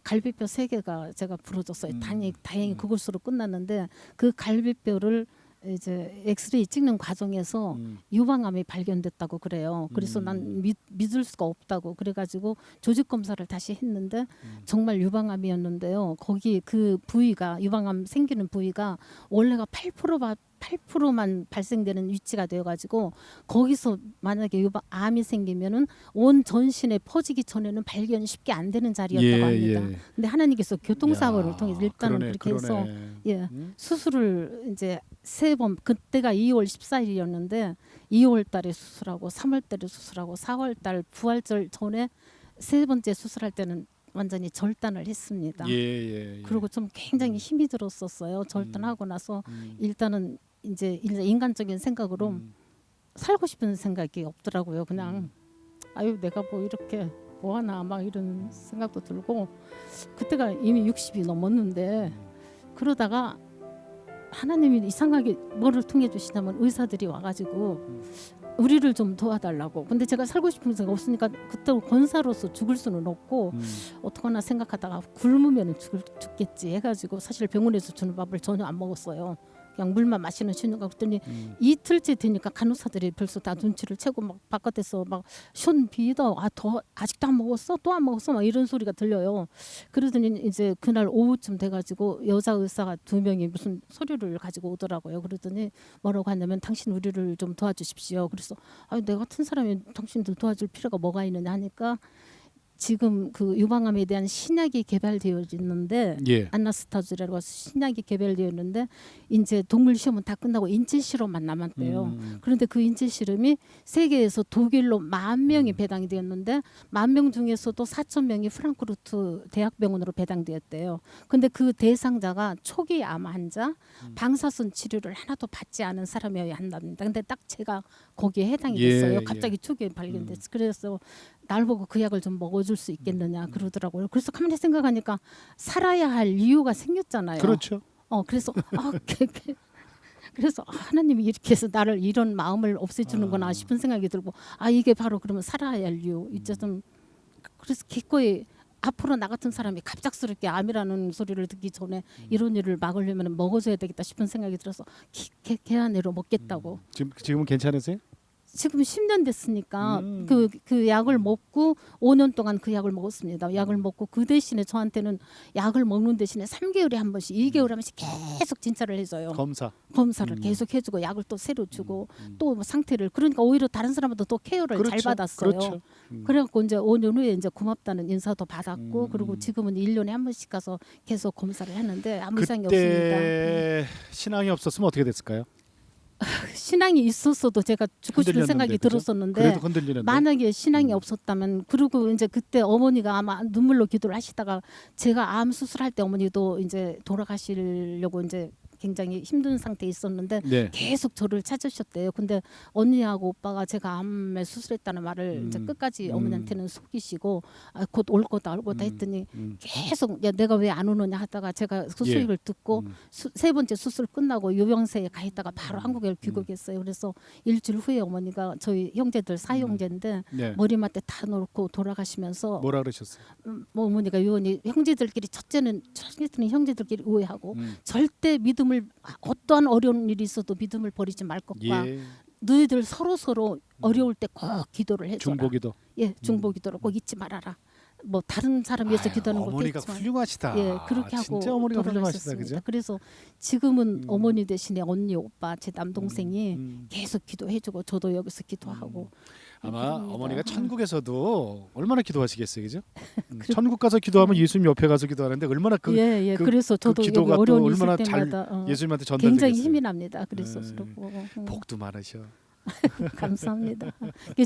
갈비뼈 3개가 제가 부러졌어요. 다행히 그것으로 끝났는데 그 갈비뼈를 이제 엑스레이 찍는 과정에서 유방암이 발견됐다고 그래요. 그래서 난 믿을 수가 없다고 그래가지고 조직 검사를 다시 했는데 정말 유방암이었는데요. 거기 그 부위가 유방암 생기는 부위가 원래가 8%만 발생되는 위치가 되어가지고 거기서 만약에 암이 생기면은 온 전신에 퍼지기 전에는 발견이 쉽게 안 되는 자리였다고 합니다. 예. 근데 하나님께서 교통사고를 야, 통해서 일단은 그러네, 그렇게 해서 그러네. 수술을 이제 3번 그때가 2월 14일이었는데 2월 달에 수술하고 3월 달에 수술하고 4월 달 부활절 전에 3번째 수술할 때는 완전히 절단을 했습니다. 예. 그리고 좀 굉장히 힘이 들었었어요. 절단하고 나서 일단은 이제 인간적인 생각으로 살고 싶은 생각이 없더라고요. 그냥 아유 내가 뭐 이렇게 뭐하나 막 이런 생각도 들고 그때가 이미 60이 넘었는데 그러다가 하나님이 이상하게 뭐를 통해 주시냐면 의사들이 와가지고 우리를 좀 도와달라고. 근데 제가 살고 싶은 생각 없으니까 그때 권사로서 죽을 수는 없고 어떡하나 생각하다가 굶으면 죽겠지 해가지고 사실 병원에서 주는 밥을 전혀 안 먹었어요. 그냥 물만 마시는 쉬는 거 그랬더니 이틀째 되니까 간호사들이 벌써 다 눈치를 채고 막 바깥에서 막 손 비더 더 아직도 안 먹었어? 또 안 먹었어? 막 이런 소리가 들려요. 그러더니 이제 그날 오후쯤 돼가지고 여자 의사가 2명이 무슨 서류를 가지고 오더라고요. 그러더니 뭐라고 하냐면 당신 우리를 좀 도와주십시오. 그래서 내 같은 사람이 당신들 도와줄 필요가 뭐가 있느냐 하니까 지금 그 유방암에 대한 신약이 개발되어 있는데 예. 아나스타즈라고 신약이 개발되어 있는데 이제 동물 시험은 다 끝나고 인체 실험만 남았대요. 그런데 그 인체 실험이 세계에서 독일로 10,000명이 배당이 되었는데 10,000명 중에서도 4,000명이 프랑크푸르트 대학병원으로 배당되었대요. 근데 그 대상자가 초기 암 환자, 방사선 치료를 하나도 받지 않은 사람이어야 한답니다. 근데 딱 제가 거기에 해당이 됐어요. 예. 갑자기 초기에 발견됐어. 그래서 날 보고 그 약을 좀 먹어줄 수 있겠느냐 그러더라고요. 그래서 가만히 생각하니까 살아야 할 이유가 생겼잖아요. 그렇죠. 그래서 그래서 하나님이 이렇게 해서 나를 이런 마음을 없애주는구나 싶은 생각이 들고 이게 바로 그러면 살아야 할 이유. 이제 좀 그래서 기꺼이 앞으로 나 같은 사람이 갑작스럽게 암이라는 소리를 듣기 전에 이런 일을 막으려면 먹어줘야 되겠다 싶은 생각이 들어서 개안으로 먹겠다고. 지금은 괜찮으세요? 지금 10년 됐으니까 그 약을 먹고 5년 동안 그 약을 먹었습니다. 약을 먹고 그 대신에 저한테는 약을 먹는 대신에 3개월에 한 번씩 2개월에 한 번씩 계속 진찰을 해줘요. 검사를 계속 해주고 약을 또 새로 주고 또 뭐 상태를 그러니까 오히려 다른 사람보다 더 케어를 그렇죠. 잘 받았어요. 그렇죠. 그래갖고 이제 5년 후에 이제 고맙다는 인사도 받았고 그리고 지금은 1년에 한 번씩 가서 계속 검사를 하는데 아무 이상이 없습니다. 그때 신앙이 없었으면 어떻게 됐을까요? 신앙이 있었어도 제가 죽고 싶은 생각이 그죠? 들었었는데 그래도 흔들리는데. 만약에 신앙이 없었다면 그리고 이제 그때 어머니가 아마 눈물로 기도를 하시다가 제가 암 수술할 때 어머니도 이제 돌아가시려고 이제 굉장히 힘든 상태에 있었는데 네. 계속 저를 찾으셨대요. 근데 언니하고 오빠가 제가 암에 수술했다는 말을 이제 끝까지 어머니한테는 속이시고 곧 올 거다 했더니 계속 야 내가 왜 안 오느냐 하다가 제가 그 소식을 듣고 세 번째 수술 끝나고 요양세에 가 있다가 바로 한국에 귀국했어요. 그래서 일주일 후에 어머니가 저희 형제들 4형제인데 네. 머리맡에 다 놓고 돌아가시면서 뭐라 그러셨어요? 어머니가 요원이 형제들끼리 첫째는 형제들끼리 우애하고 절대 믿음을 어떠한 어려운 일이 있어도 믿음을 버리지 말 것과 너희들 서로 어려울 때 꼭 기도를 해줘라. 중보기도. 중보기도를 꼭 잊지 말아라. 뭐 다른 사람 위해서 기도하는 것도 어머니가 있지만 훌륭하시다. 그렇게 하고 진짜 어머니가 훌륭하시다, 돌아가셨습니다. 그죠? 그래서 지금은 어머니 대신에 언니, 오빠, 제 남동생이 계속 기도해주고 저도 여기서 기도하고 아마 합니다. 어머니가 천국에서도 얼마나 기도하시겠어요, 그죠? 천국 가서 기도하면 예수님 옆에 가서 기도하는데 얼마나 그래서 저도 여기 기도가 또 어려운 일 얼마나 있을 잘 때마다 예수님한테 전달되겠어요. 굉장히 힘이 납니다. 그래서 복도 많으셔. 감사합니다.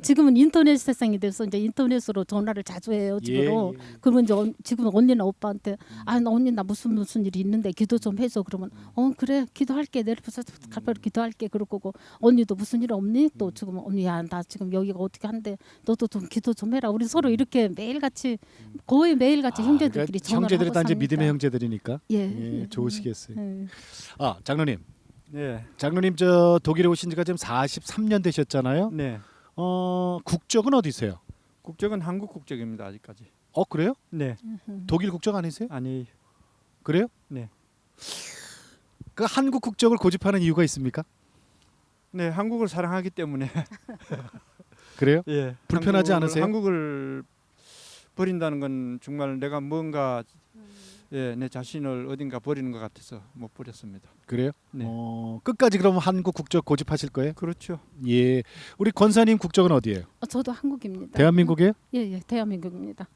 지금은 인터넷 세상이 돼서 이제 인터넷으로 전화를 자주 해요 집으로. 그러면 이제 지금 언니나 오빠한테 나 언니 나 무슨 일이 있는데 기도 좀 해줘. 그러면 그래 기도할게 내려서 가까이 기도할게 그럴 거고 언니도 무슨 일 없니? 또 지금 언니야 나 지금 여기가 어떻게 한데 너도 좀 기도 좀 해라. 우리 서로 이렇게 매일같이 거의 매일같이 형제들끼리 전화를 형제들이 하고 다 이제 삽니다. 믿음의 형제들이니까 좋으시겠어요. 장로님. 장로님 저 독일에 오신 지가 지금 43년 되셨잖아요. 네. 국적은 어디세요? 국적은 한국 국적입니다 아직까지. 그래요? 네. 독일 국적 아니세요? 아니. 그래요? 네. 그 한국 국적을 고집하는 이유가 있습니까? 네, 한국을 사랑하기 때문에. 그래요? 예. 불편하지 않으세요? 한국을 버린다는 건 정말 내가 뭔가 내 자신을 어딘가 버리는 것 같아서 못 버렸습니다. 그래요? 네. 끝까지 그럼 한국 국적 고집하실 거예요? 그렇죠. 우리 권사님 국적은 어디예요? 저도 한국입니다. 대한민국이에요? 예, 대한민국입니다.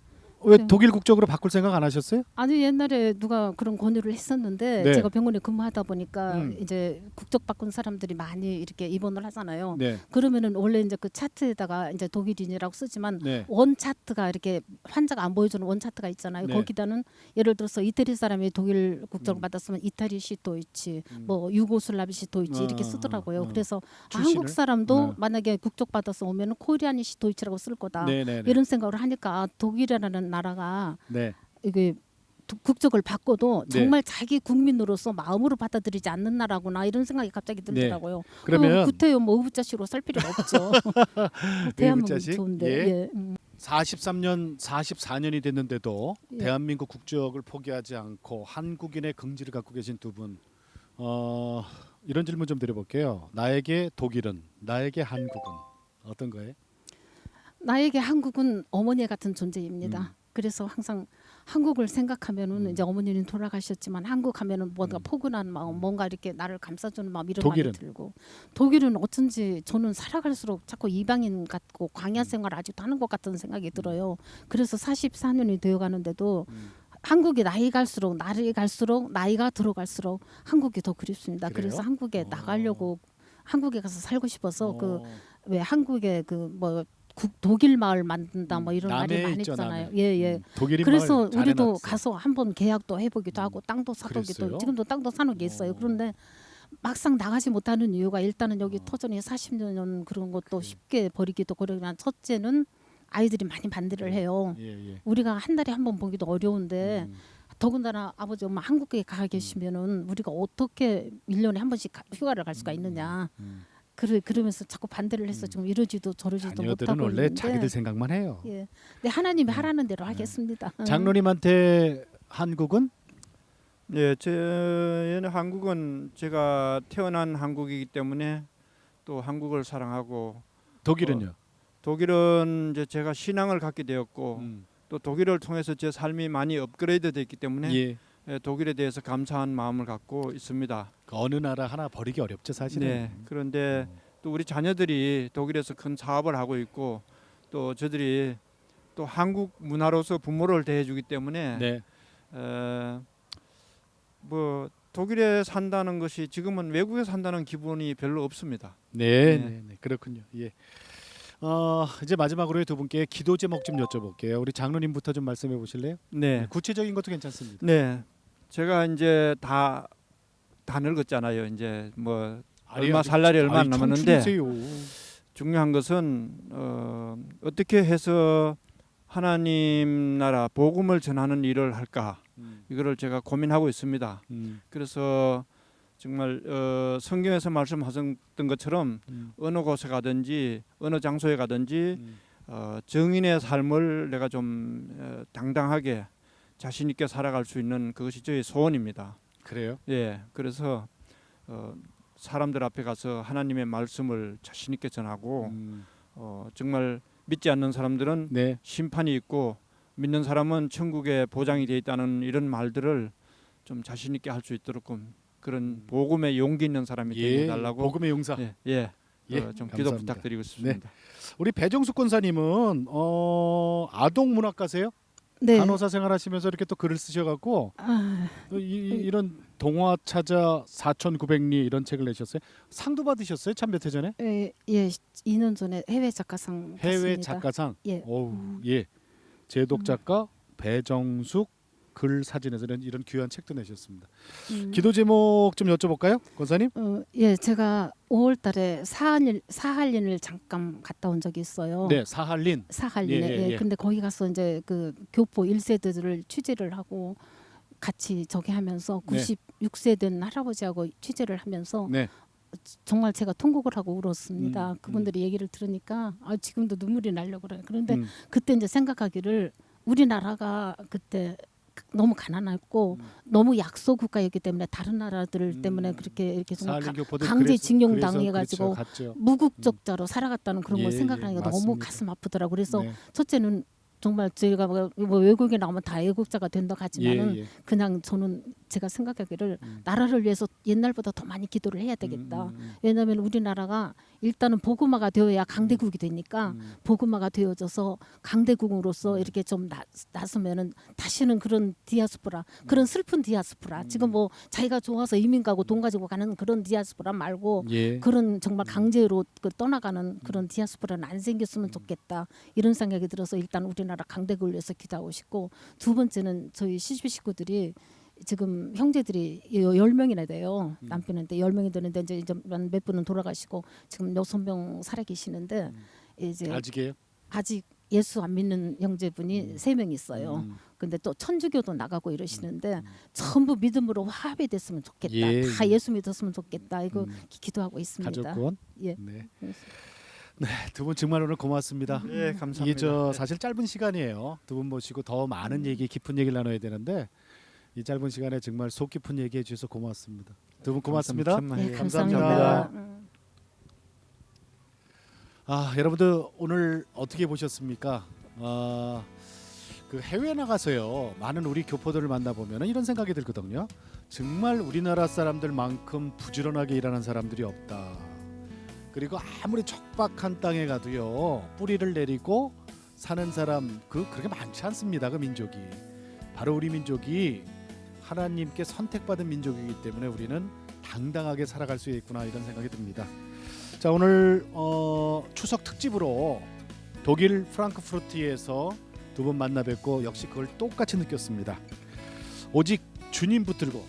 왜 네. 독일 국적으로 바꿀 생각 안 하셨어요? 아니 옛날에 누가 그런 권유를 했었는데 네. 제가 병원에 근무하다 보니까 음. 이제 국적 바꾼 사람들이 많이 이렇게 입원을 하잖아요. 네. 그러면은 원래 이제 그 차트에다가 이제 독일인이라고 쓰지만 네. 원 차트가 이렇게 환자가 안 보여주는 원 차트가 있잖아요. 네. 거기다는 예를 들어서 이태리 사람이 독일 국적을 음. 받았으면 이탈리시 도이치, 뭐 유고슬라비시 도이치 이렇게 쓰더라고요. 그래서 출신을? 한국 사람도 네. 만약에 국적 받아서 오면은 코리아니시 도이치라고 쓸 거다. 네네네. 이런 생각을 하니까 독일이라는 나라가 네. 이게 국적을 바꿔도 네. 정말 자기 국민으로서 마음으로 받아들이지 않는 나라구나 이런 생각이 갑자기 들더라고요. 네. 그러면 구태여 뭐 의붓자식으로 살 필요가 없죠. 대한민국 의붓자식? 좋은데. 예. 예. 43년, 44년이 됐는데도 예. 대한민국 국적을 포기하지 않고 한국인의 긍지를 갖고 계신 두 분. 이런 질문 좀 드려볼게요. 나에게 독일은, 나에게 한국은 어떤 거예요? 나에게 한국은 어머니 같은 존재입니다. 그래서 항상 한국을 생각하면은 이제 어머니는 돌아가셨지만 한국 하면은 뭔가 포근한 마음, 뭔가 이렇게 나를 감싸주는 마음 이런 독일은? 마음이 들고 독일은 어쩐지 저는 살아갈수록 자꾸 이방인 같고 광야 생활 아직도 하는 것 같은 생각이 들어요. 그래서 44년이 되어가는데도 한국이 나이가 갈수록 나이가 들어갈수록 한국이 더 그립습니다. 그래요? 그래서 한국에 나가려고 한국에 가서 살고 싶어서 그 왜 한국에 그 뭐 독일 마을 만든다 뭐 이런 말이 남해에 많이 있죠, 있잖아요. 남해. 예예. 독일인 그래서 마을 잘 우리도 해놨어요. 가서 한번 계약도 해보기도 하고 땅도 사두기도 그랬어요? 지금도 땅도 사놓은 게 있어요. 그런데 막상 나가지 못하는 이유가 일단은 여기 터전이 40년 그런 것도 쉽게 버리기도 그러지만 첫째는 아이들이 많이 반대를 해요. 예, 예. 우리가 한 달에 한 번 보기도 어려운데 더군다나 아버지 엄마 한국에 가 계시면은 우리가 어떻게 1년에 한 번씩 휴가를 갈 수가 있느냐. 그러면서 자꾸 반대를 해서 지금 이러지도 저러지도 자녀들은 못하고 원래 있는데 자기들 생각만 해요. 예. 근데 하나님이 하라는 대로 하겠습니다. 장로님한테 한국은 예, 저는 한국은 제가 태어난 한국이기 때문에 또 한국을 사랑하고 독일은요? 독일은 이제 제가 신앙을 갖게 되었고 음. 또 독일을 통해서 제 삶이 많이 업그레이드 됐기 때문에 예. 예, 독일에 대해서 감사한 마음을 갖고 있습니다. 그 어느 나라 하나 버리기 어렵죠 사실은. 네. 그런데 또 우리 자녀들이 독일에서 큰 사업을 하고 있고 또 저들이 또 한국 문화로서 부모를 대해주기 때문에 네. 뭐 독일에 산다는 것이 지금은 외국에 산다는 기분이 별로 없습니다. 네, 네. 네, 네, 그렇군요. 예. 이제 마지막으로 두 분께 기도 제목 좀 여쭤볼게요. 우리 장로님부터 좀 말씀해 보실래요? 네. 구체적인 것도 괜찮습니다. 네. 제가 이제 다 늙었잖아요. 이제 뭐 얼마 살 날이 얼마 안 남았는데 중요한 것은 어떻게 해서 하나님 나라 복음을 전하는 일을 할까 이거를 제가 고민하고 있습니다. 그래서 정말 성경에서 말씀하셨던 것처럼 어느 곳에 가든지 어느 장소에 가든지 정인의 삶을 내가 좀 당당하게 자신 있게 살아갈 수 있는 그것이 저의 소원입니다. 그래요? 예, 그래서 사람들 앞에 가서 하나님의 말씀을 자신 있게 전하고 정말 믿지 않는 사람들은 네. 심판이 있고 믿는 사람은 천국에 보장이 돼 있다는 이런 말들을 좀 자신 있게 할 수 있도록 그런 복음의 용기 있는 사람이 되게 해달라고 복음의 용사. 예, 감사합니다. 좀 기도 부탁드리고 싶습니다. 우리 배정숙 권사님은 아동 문학가세요? 네. 간호사 생활하시면서 이렇게 또 글을 쓰셔갖고 또 이런 동화 찾아 4,900리 이런 책을 내셨어요. 상도 받으셨어요? 참 몇 해 전에? 예, 2년 전에 해외 작가상 해외 탔습니다. 작가상. 예. 예. 제독 작가 배정숙 글 사진에서 이런 귀한 책도 내셨습니다. 기도 제목 좀 여쭤볼까요, 권사님? 예, 제가 5월달에 사할린을 잠깐 갔다 온 적이 있어요. 네, 사할린. 사할린에. 예. 근데 거기 가서 이제 그 교포 1세들을 취재를 하고 같이 저기 하면서 네. 96세 된 할아버지하고 취재를 하면서 네. 정말 제가 통곡을 하고 울었습니다. 그분들이 얘기를 들으니까 지금도 눈물이 나려고 그래요. 그런데 그때 이제 생각하기를 우리나라가 그때 너무 가난했고 너무 약소 국가였기 때문에 다른 나라들 때문에 그렇게 이렇게 정말 사할린 교포들 강제 그래서 징용당해가지고 갔죠. 무국적자로 살아갔다는 그런 걸 예, 생각하니까 너무 맞습니다. 가슴 아프더라고요. 그래서 네. 첫째는 정말 저희가 뭐 외국에 나오면 다 애국자가 된다 하지만은 예. 그냥 저는 제가 생각하기를 나라를 위해서 옛날보다 더 많이 기도를 해야 되겠다. 왜냐하면 우리나라가 일단은 보그마가 되어야 강대국이 되니까 보그마가 되어져서 강대국으로서 이렇게 좀 나서면은 다시는 그런 디아스포라, 그런 슬픈 디아스포라, 지금 뭐 자기가 좋아서 이민 가고 돈 가지고 가는 그런 디아스포라 말고 예. 그런 정말 강제로 떠나가는 그런 디아스포라는 안 생겼으면 좋겠다, 이런 생각이 들어서 일단 우리나라 강대국을 위해서 기도하고 싶고, 두 번째는 저희 시집 식구들이 지금 형제들이 10명이나 돼요. 남편한테 10명이 되는데 이제 몇 분은 돌아가시고 지금 6명 살아 계시는데 이제 아직이에요? 아직 예수 안 믿는 형제분이 3명 있어요. 근데 또 천주교도 나가고 이러시는데 전부 믿음으로 화합이 됐으면 좋겠다. 예. 다 예수 믿었으면 좋겠다. 이거 기도하고 있습니다. 가족권? 예. 네. 네, 두 분 정말 오늘 고맙습니다. 네, 감사합니다. 이게 저 사실 짧은 시간이에요. 두 분 모시고 더 많은 얘기, 깊은 얘기를 나눠야 되는데 이 짧은 시간에 정말 속 깊은 얘기해 주셔서 고맙습니다. 두 분 고맙습니다. 네, 감사합니다. 감사합니다. 아, 여러분들 오늘 어떻게 보셨습니까? 그 해외 나가서요 많은 우리 교포들을 만나 보면 이런 생각이 들거든요. 정말 우리나라 사람들만큼 부지런하게 일하는 사람들이 없다. 그리고 아무리 척박한 땅에 가도요 뿌리를 내리고 사는 사람 그렇게 많지 않습니다. 그 민족이 바로 우리 민족이 하나님께 선택받은 민족이기 때문에 우리는 당당하게 살아갈 수 있구나, 이런 생각이 듭니다. 자, 오늘 추석 특집으로 독일 프랑크푸르트에서 두 분 만나 뵙고 역시 그걸 똑같이 느꼈습니다. 오직 주님 붙들고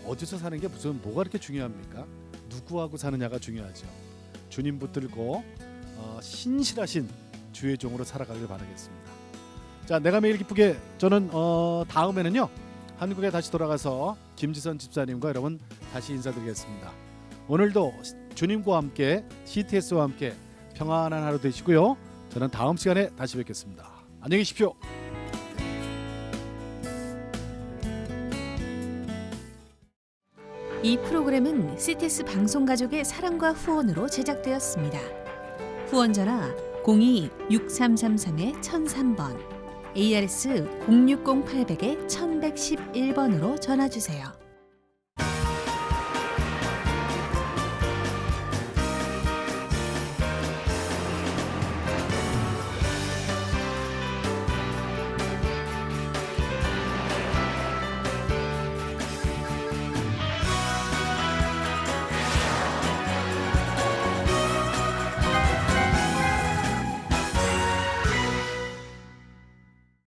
어디서 사는 게 뭐가 그렇게 중요합니까? 누구하고 사느냐가 중요하죠. 주님 붙들고 신실하신 주의 종으로 살아가길 바라겠습니다. 자, 내가 매일 기쁘게, 저는 다음에는요 한국에 다시 돌아가서 김지선 집사님과 여러분 다시 인사드리겠습니다. 오늘도 주님과 함께 CTS와 함께 평안한 하루 되시고요. 저는 다음 시간에 다시 뵙겠습니다. 안녕히 계십시오. 이 프로그램은 CTS 방송가족의 사랑과 후원으로 제작되었습니다. 후원 전화 02-6333-1003번, ARS 060-800-1111번으로 전화 주세요.